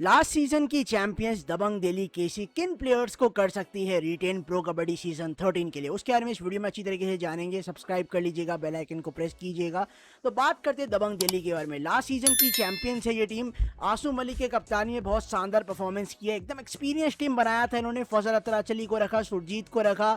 Last season की champions दबंग दिल्ली केसी किन players को कर सकती है रिटेन प्रो कबड्डी सीजन 13 के लिए, उसके बारे में इस वीडियो में अच्छी तरीके से जानेंगे। सब्सक्राइब कर लीजिएगा, बेल आइकन को प्रेस कीजिएगा। तो बात करते हैं दबंग दिल्ली के बारे में। लास्ट सीजन की चैंपियंस है ये टीम। आसू मलिक के कप्तानी में बहुत शानदार परफॉर्मेंस की है। एकदम एक्सपीरियंस टीम बनाया था इन्होंने। फजल अतराचली को रखा, सुरजीत को रखा,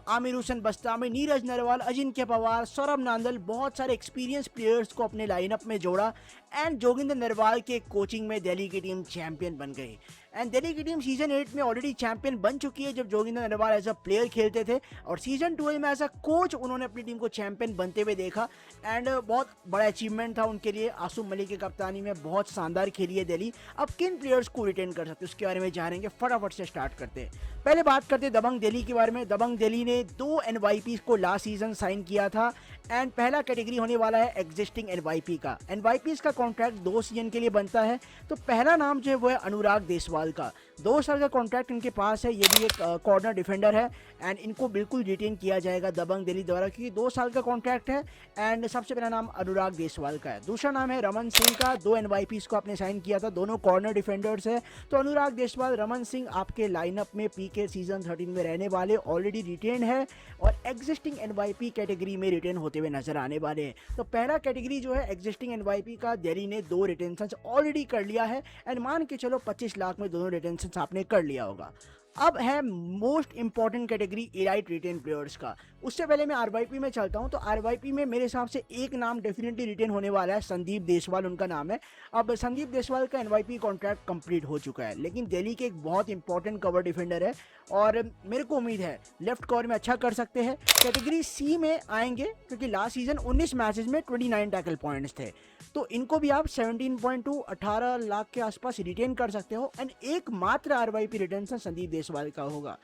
आमिर हुसैन बस्तामी, नीरज नरवाल, अजिंक्य पवार, सौरभ नांदल, बहुत सारे एक्सपीरियंस प्लेयर्स को अपने लाइनअप में जोड़ा एंड जोगिंदर नरवाल के कोचिंग में दिल्ली की टीम चैंपियन बन गई। एंड दिल्ली की टीम सीजन 8 में ऑलरेडी चैंपियन बन चुकी है जब Joginder Narwal as a player खेलते थे, और सीजन 12 में एज अ कोच उन्होंने अपनी टीम को चैंपियन बनते हुए देखा। एंड बहुत बड़ा अचीवमेंट था उनके लिए। आसू मलिक की कप्तानी में बहुत शानदार खेली है दिल्ली। अब किन प्लेयर्स को रिटेन कर सकते हैं उसके बारे में जानेंगे। फटाफट से स्टार्ट करते हैं। पहले बात करते हैं दबंग दिल्ली के बारे में। दबंग दिल्ली ने 2 एनवाईपी को लास्ट सीजन साइन किया था एंड पहला कैटेगरी होने वाला है एग्जिस्टिंग एनवाईपी का। एनवाईपी का कॉन्ट्रैक्ट 2 सीजन के लिए बनता है। तो पहला नाम जो है वो है अनुराग देसवाल का। 2 साल का कॉन्ट्रैक्ट इनके पास है। ये भी एक कॉर्नर डिफेंडर है एंड इनको बिल्कुल रिटेन किया जाएगा दबंग दिल्ली द्वारा, क्योंकि 2 साल का कॉन्ट्रैक्ट है। एंड सबसे पहला नाम अनुराग देसवाल का है। दूसरा नाम है रमन सिंह का। 2 एनवाईपी को आपने साइन किया था, दोनों कॉर्नर डिफेंडर्स है। तो अनुराग देसवाल, रमन सिंह आपके लाइनअप में पीके सीजन 13 में रहने वाले, ऑलरेडी रिटेन है और एग्जिस्टिंग एनवाईपी कैटेगरी में रिटेन होते हुए नजर आने वाले हैं। तो पहला कैटेगरी जो है एग्जिस्टिंग एनवाईपी का, दिल्ली ने 2 रिटेंशन ऑलरेडी कर लिया है एंड मान के चलो 25 लाख में दोनों रिटेंशन आपने कर लिया होगा। अब है most important category elite retain players का। उससे पहले मैं आरवाईपी में चलता हूं। तो आरवाईपी में मेरे हिसाब से एक नाम डेफिनेटली रिटेन होने वाला है, संदीप देसवाल उनका नाम है। अब संदीप देसवाल का एनवाईपी कॉन्ट्रैक्ट कंप्लीट हो चुका है, लेकिन दिल्ली के एक बहुत इंपॉर्टेंट कवर डिफेंडर है और मेरे को उम्मीद है लेफ्ट कवर में अच्छा कर सकते हैं। कैटेगरी सी में आएंगे क्योंकि लास्ट सीजन 19 मैचेस में 29 टैकल पॉइंट्स थे। तो इनको भी आप 17.2 18 लाख के आसपास रिटेन कर सकते हो एंड एकमात्र आरवाईपी रिटेंशन संदीप देसवाल का होगा।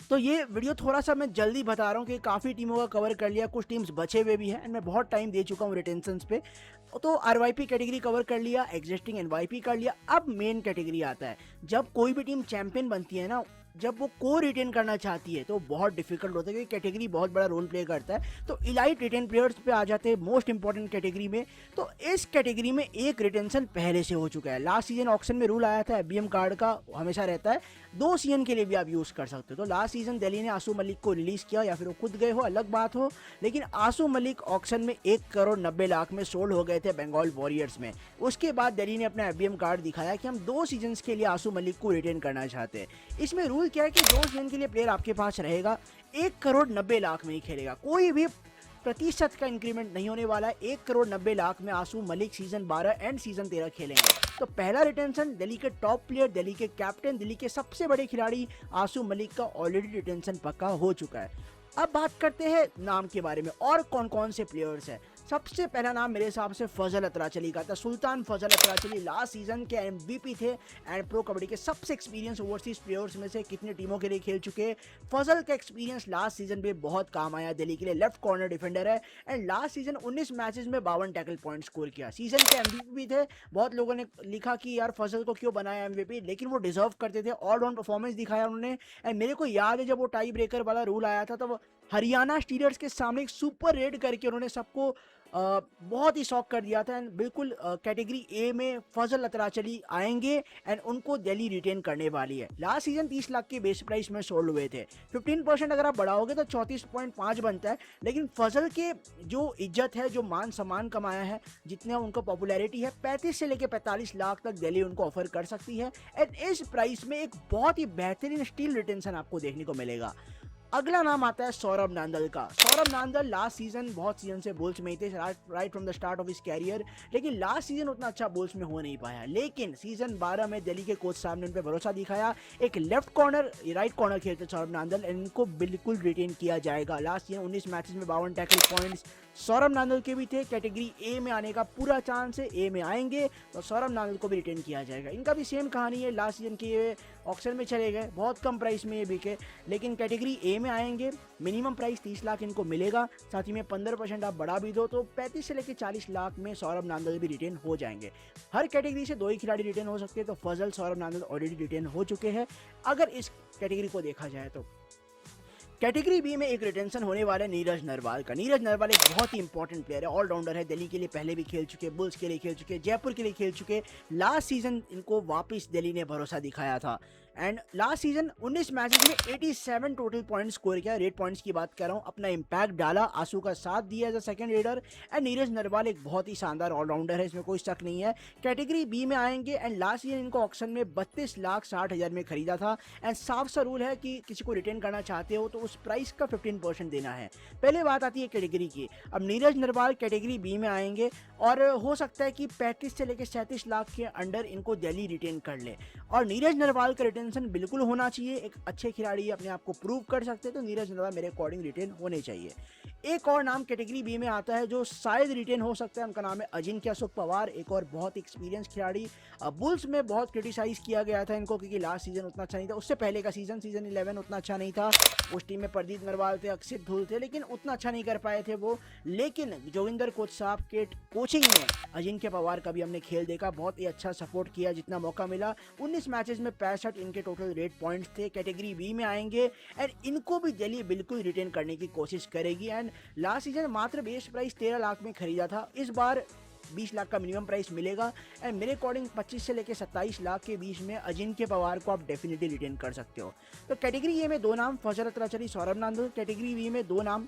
तो ये वीडियो थोड़ा सा मैं जल्दी बता रहा हूँ कि काफ़ी टीमों का कवर कर लिया, कुछ टीम्स बचे हुए भी हैं एंड मैं बहुत टाइम दे चुका हूँ रिटेंशंस पे। तो आरवाईपी कैटेगरी कवर कर लिया, एग्जिस्टिंग एनवाईपी कर लिया। अब मेन कैटेगरी आता है। जब कोई भी टीम चैंपियन बनती है ना, जब वो को रिटेन करना चाहती है तो बहुत डिफिकल्ट होता है क्योंकि कैटेगरी बहुत बड़ा रोल प्ले करता है। तो इलाइट रिटेन प्लेयर्स पे आ जाते हैं मोस्ट इंपॉर्टेंट कैटेगरी में। तो इस कैटेगरी में एक रिटेंशन पहले से हो चुका है। लास्ट सीजन ऑक्शन में रूल आया था एफबीएम कार्ड का हमेशा रहता है, 2 सीजन के लिए भी आप यूज़ कर सकते हो। तो लास्ट सीजन दिल्ली ने आसू मलिक को रिलीज़ किया, या फिर वो खुद गए हो अलग बात हो, लेकिन आसू मलिक ऑक्शन में 1 करोड़ 90 लाख में सोल्ड हो गए थे बंगाल वॉरियर्स में। उसके बाद दिल्ली ने अपना एफबीएम कार्ड दिखाया कि हम 2 सीजन के लिए आसू मलिक को रिटेन करना चाहते हैं। इसमें रूल क्या है कि 2 सीजन के लिए प्लेयर आपके पास रहेगा, 1 करोड़ 90 लाख में ही खेलेगा, कोई भी प्रतिशत का इंक्रीमेंट नहीं होने वाला है। 1 करोड़ 90 लाख में आसू मलिक सीजन 12 एंड सीजन 13 खेलेंगे। तो पहला रिटेंशन दिल्ली के टॉप प्लेयर, दिल्ली के कैप्टन, दिल्ली के सबसे बड़े खिलाड़ी आसू मलिक का ऑलरेडी रिटेंशन पक्का हो चुका है। अब बात करते हैं नाम के बारे में और कौन कौन से प्लेयर्स हैं। सबसे पहला नाम मेरे हिसाब से फजल अतराचली का था। सुल्तान फजल अतराचली लास्ट सीजन के एमवीपी थे एंड प्रो कबड्डी के सबसे एक्सपीरियंस ओवरसीज प्लेयर्स में से कितने टीमों के लिए खेल चुके। फजल का एक्सपीरियंस लास्ट सीजन में बहुत काम आया दिल्ली के लिए। लेफ्ट कॉर्नर डिफेंडर है एंड लास्ट सीजन 19 मैचेस में 52 टैकल पॉइंट स्कोर किया। सीजन के एमवीपी भी थे। बहुत लोगों ने लिखा कि यार फजल को क्यों बनाया एमवीपी, लेकिन वो डिजर्व करते थे। ऑलराउंड परफॉर्मेंस दिखाया उन्होंने एंड मेरे को याद है जब वो टाई ब्रेकर वाला रूल आया था तब हरियाणा स्टीलर्स के सामने एक सुपर रेड करके उन्होंने सबको बहुत ही शॉक कर दिया था एंड बिल्कुल कैटेगरी ए में फजल अतराचली आएंगे एंड उनको दिल्ली रिटेन करने वाली है। लास्ट सीजन 30 लाख के बेस प्राइस में सोल्ड हुए थे। 15% अगर आप बढ़ाओगे तो 34.5 बनता है, लेकिन फजल के जो इज्जत है, जो मान सम्मान कमाया है, जितने उनको पॉपुलैरिटी है, 35 से लेकर 45 लाख तक दिल्ली उनको ऑफर कर सकती है एंड इस प्राइस में एक बहुत ही बेहतरीन स्टील रिटेंशन आपको देखने को मिलेगा। अगला नाम आता है सौरभ नांदल का। सौरभ नांदल लास्ट सीजन बहुत सीजन से बुल्स में ही थे, right from the start of his career, लेकिन लास्ट सीजन उतना अच्छा बुल्स में हो नहीं पाया। लेकिन सीजन 12 में दिल्ली के कोच साहब ने उन पर भरोसा दिखाया। एक लेफ्ट कॉर्नर, राइट कॉर्नर खेलते सौरभ नांदल, इनको बिल्कुल रिटेन किया जाएगा। लास्ट सीजन 19 मैचेस में 52 टैकल पॉइंट्स सौरभ नांदल के भी थे। कैटेगरी ए में आने का पूरा चांस है, ए में आएंगे तो सौरभ नांदल को भी रिटेन किया जाएगा। इनका भी सेम कहानी है, लास्ट सीजन के ये ऑक्शन में चले गए, बहुत कम प्राइस में ये बिके, लेकिन कैटेगरी ए में आएंगे। मिनिमम प्राइस 30 लाख इनको मिलेगा, साथ ही में 15% आप बढ़ा भी दो तो 35 से लेकर 40 लाख में सौरभ नांदल भी रिटेन हो जाएंगे। हर कैटेगरी से 2 ही खिलाड़ी रिटेन हो सकते हैं, तो फजल, सौरभ नांदल ऑलरेडी रिटेन हो चुके हैं अगर इस कैटेगरी को देखा जाए तो। कैटेगरी बी में एक रिटेंशन होने वाला है नीरज नरवाल का। नीरज नरवाल एक बहुत ही इंपॉर्टेंट प्लेयर है, ऑलराउंडर है, दिल्ली के लिए पहले भी खेल चुके, बुल्स के लिए खेल चुके, जयपुर के लिए खेल चुके। लास्ट सीजन इनको वापस दिल्ली ने भरोसा दिखाया था एंड लास्ट सीजन 19 मैचेस में 87 टोटल पॉइंट स्कोर किया। रेड पॉइंट्स की बात कर रहा हूँ, अपना इंपैक्ट डाला, आंसू का साथ दिया as a second raider. And Neeraj Narwal एक बहुत ही शानदार ऑलराउंडर है, इसमें कोई शक नहीं है। कैटेगरी बी में आएंगे एंड लास्ट सीजन इनको ऑक्शन में 32,60,000 में खरीदा था एंड साफ सा रूल है कि किसी को रिटेन करना चाहते हो तो उस प्राइस का 15% देना है। पहले बात आती है कैटेगरी की। अब नीरज नरवाल कैटेगरी बी में आएंगे और हो सकता है कि 35 से लेकर 37 लाख के अंडर इनको दिल्ली रिटेन कर ले और नीरज नरवाल का रिटेंशन बिल्कुल होना चाहिए। एक अच्छे खिलाड़ी अपने आप को प्रूव कर सकते हैं तो नीरज नरवाल मेरे अकॉर्डिंग रिटेन होने चाहिए। एक और नाम कैटेगरी बी में आता है जो शायद रिटेन हो सकता है, उनका नाम है अजिंक्य अशोक पवार, एक और बहुत एक्सपीरियंस खिलाड़ी। बुल्स में बहुत क्रिटिसाइज किया गया था इनको क्योंकि लास्ट सीजन उतना अच्छा नहीं था, उससे पहले का सीजन 11 उतना अच्छा नहीं था। उस टीम में प्रदीप नरवाल थे, अक्षित धूल थे, लेकिन उतना अच्छा नहीं कर पाए थे वो। लेकिन जोगिंदर कोच साहब के कोचिंग में अजिंक्य पवार का भी हमने खेल देखा, बहुत ही अच्छा सपोर्ट किया जितना मौका मिला। 19 मैचेस में 65 इनके टोटल रेट पॉइंट्स थे। कैटेगरी बी में आएंगे एंड इनको भी दिल्ली बिल्कुल रिटेन करने की कोशिश करेगी। एंड लास्ट सीजन मात्र बेस प्राइस 13 लाख में खरीदा था, इस बार 20 लाख का मिनिमम प्राइस मिलेगा एंड मेरे अकॉर्डिंग 25 से लेकर 27 लाख के बीच में अजिंक्य पवार को आप डेफिनेटली रिटेन कर सकते हो। तो कैटेगरी ए में दो नाम, फजल अत्राचरी, सौरभ नांदल। कैटेगरी बी में दो नाम,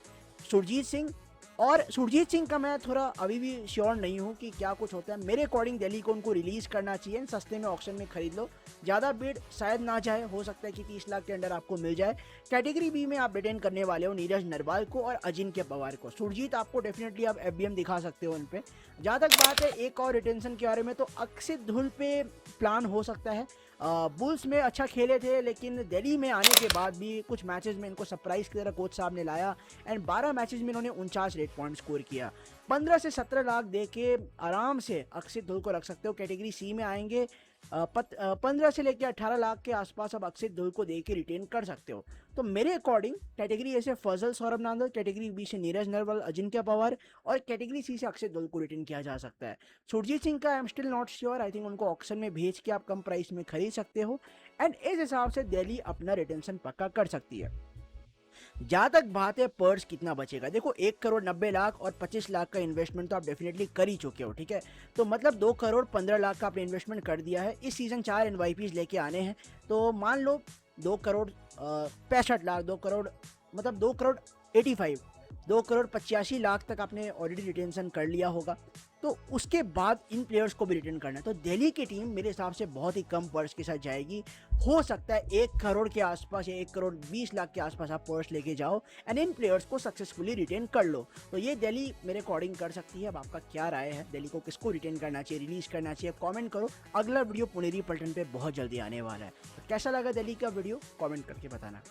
सुरजीत सिंह। और सुरजीत सिंह का मैं थोड़ा अभी भी श्योर नहीं हूँ कि क्या कुछ होता है। मेरे अकॉर्डिंग दिल्ली को उनको रिलीज़ करना चाहिए, सस्ते में ऑक्शन में खरीद लो, ज़्यादा बिड शायद ना जाए, हो सकता है कि 30 लाख के अंडर आपको मिल जाए। कैटेगरी बी में आप रिटेन करने वाले हो नीरज नरवाल को और अजिंक्य पवार को। सुरजीत आपको डेफिनेटली आप FBM दिखा सकते हो उन पर। जहाँ तक बात है एक और रिटेंशन के बारे में तो अक्षित धुल पे प्लान हो सकता है। बुल्स में अच्छा खेले थे लेकिन दिल्ली में आने के बाद भी कुछ मैचेस में इनको सरप्राइज की तरह कोच साहब ने लाया एंड 12 मैचेस में इन्होंने 49 रेट पॉइंट स्कोर किया। 15 से 17 लाख दे के आराम से अक्षित धुल को रख सकते हो। कैटेगरी सी में आएंगे 15 से लेकर 18 लाख के आसपास अब अक्षित धुल को दे के रिटेन कर सकते हो। तो मेरे अकॉर्डिंग कैटेगरी ए से फजल, सौरभ नांदल, कैटेगरी बी से नीरज नरवाल, अजिंक्य पवार और कैटेगरी सी से अक्षित धुल को रिटेन किया जा सकता है। सुरजीत सिंह का I am still not sure, I think उनको ऑक्शन में भेज के आप कम प्राइस में खरीद सकते हो एंड इस हिसाब से दिल्ली अपना रिटेंशन पक्का कर सकती है। जहाँ तक बात है पर्स कितना बचेगा, देखो 1 करोड़ 90 लाख और 25 लाख का इन्वेस्टमेंट तो आप डेफिनेटली कर ही चुके हो, ठीक है। तो मतलब 2 करोड़ 15 लाख का आपने इन्वेस्टमेंट कर दिया है। इस सीज़न 4 NYPs लेके आने हैं तो मान लो 2 करोड़ 65 लाख, 2 करोड़ मतलब 2 करोड़ 85, 2 करोड़ 85 लाख तक आपने ऑलरेडी रिटेंशन कर लिया होगा। तो उसके बाद इन प्लेयर्स को भी रिटेन करना है। तो दिल्ली की टीम मेरे हिसाब से बहुत ही कम पर्स के साथ जाएगी। हो सकता है 1 करोड़ के आसपास या 1 करोड़ 20 लाख के आसपास आप पर्स लेके जाओ एंड इन प्लेयर्स को सक्सेसफुली रिटेन कर लो। तो ये दिल्ली मेरे अकॉर्डिंग कर सकती है। अब आपका क्या राय है, दिल्ली को किसको रिटेन करना चाहिए, रिलीज करना चाहिए, कमेंट करो। अगला वीडियो पुनेरी पलटन पे बहुत जल्दी आने वाला है। तो कैसा लगा दिल्ली का वीडियो कमेंट करके बताना।